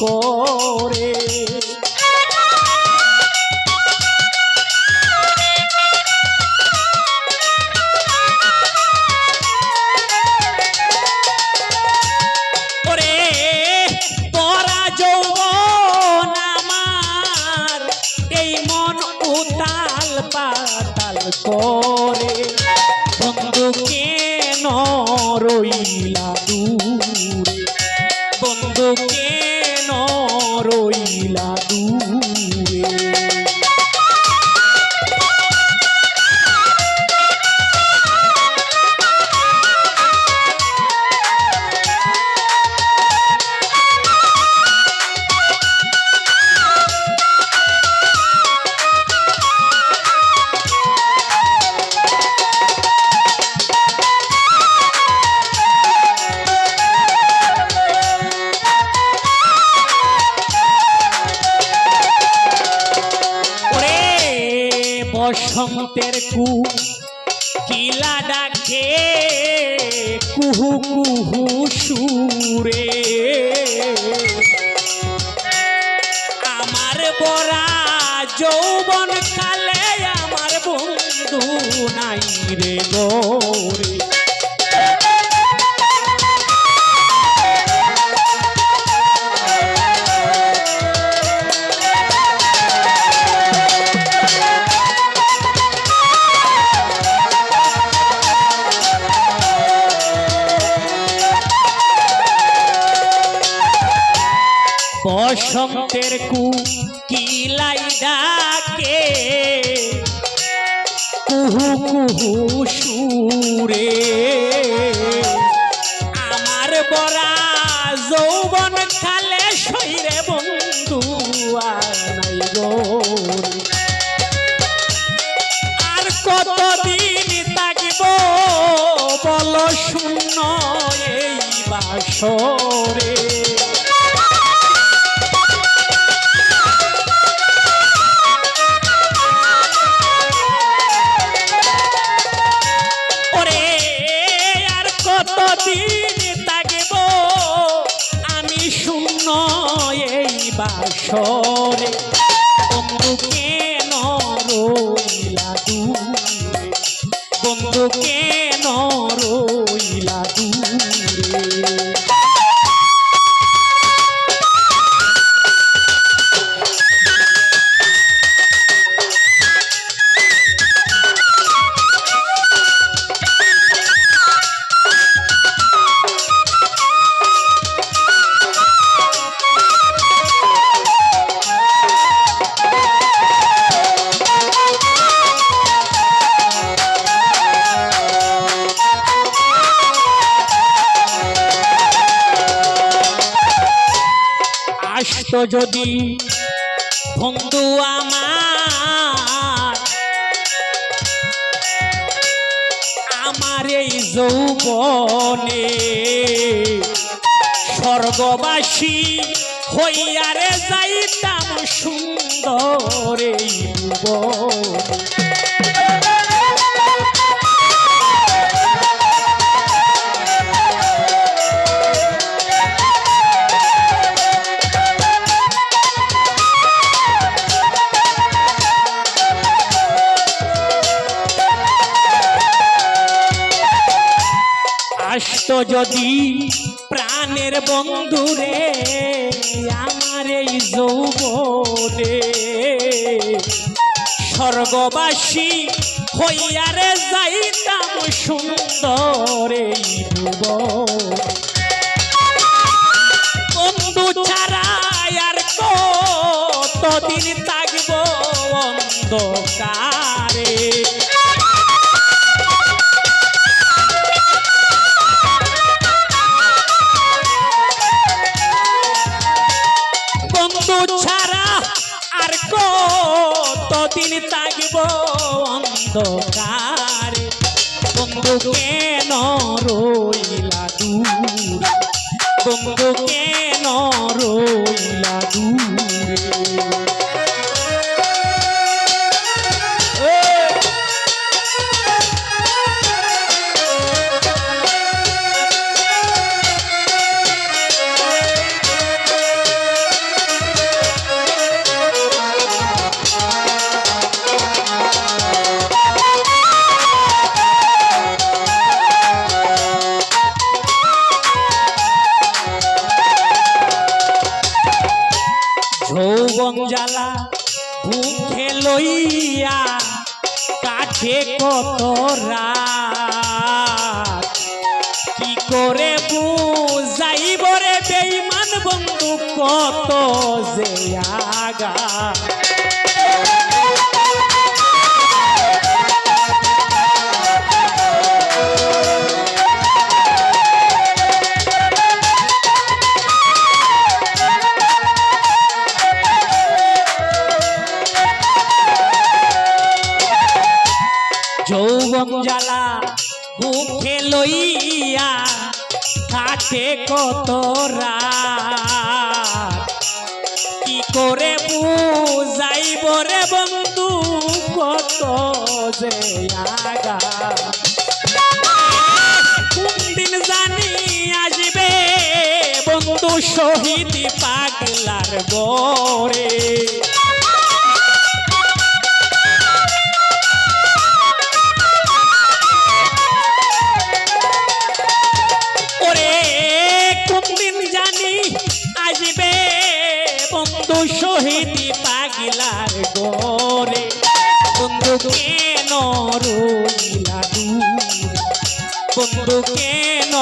করে। করে বন্ধু কেন রইলা দূরে, বন্ধু কেন রইলা দূরে। বসন্তের কিলা ডাকে কুহু কুহু সুরে, আমার বরা যৌবন কালে আমার বন্ধু নাই রে গোরে। বসন্তের কিলাই ডাকে কুহু কুহু সুরে, আমার বরা যৌবন কালে সইরে বন্ধু নাই গোরে। আর কতদিন থাকিব বল শূন্য এই বাসরে। কতদিন থাকিব আমি শূন্য এই বাসরে, বন্ধু কেন রইলা দূরে, বন্ধু কেন রইলা দূরে। আসতো যদি বন্ধু আমার এই যৌবনে, স্বর্গবাসী হইয়ারে যাইতাম সুন্দর এই ভুবনে। আসতো যদি প্রাণের বন্ধুরে আমার এই যৌবনে, স্বর্গবাসী হইয়ারে যাইতাম সুন্দর এই ভুবনে। বন্ধু ছাড়া আর কতদিন থাকব অন্ধকারে, ছাড়া আর কতদিন থাকব অন্ধকারে, বন্ধু কেন রইলা দূরে, বন্ধু কেন রইলা দূরে। যৌবন জ্বালা বুকে লইয়া কাটে কত রাত কি করে বুঝাইব রে বেঈমান বন্ধু কত যে আগা যৌবন জ্বালা বুকে লইয়া কাটে কত রাত কি করে বুঝাইব রে বন্ধু কত যে আগা কোন দিন জানি আসবে বন্ধু শহীদ পাগলার গরে বন্ধু শহীদ পাগলার গরে বন্ধু কেন রইলা দূরে বন্ধু কেন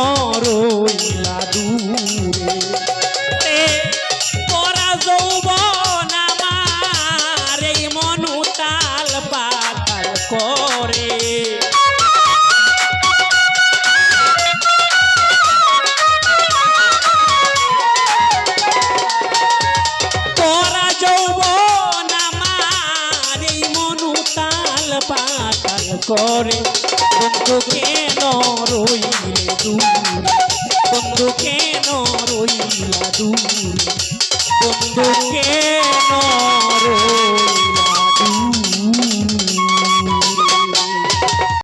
রইলা দূরে তোরা যৌবন আমার এই মনু তাল পাতাল করে পাতাল করে বন্ধু কেন রইলে দূরে বন্ধু কেন রইলা দূরে বন্ধু কেন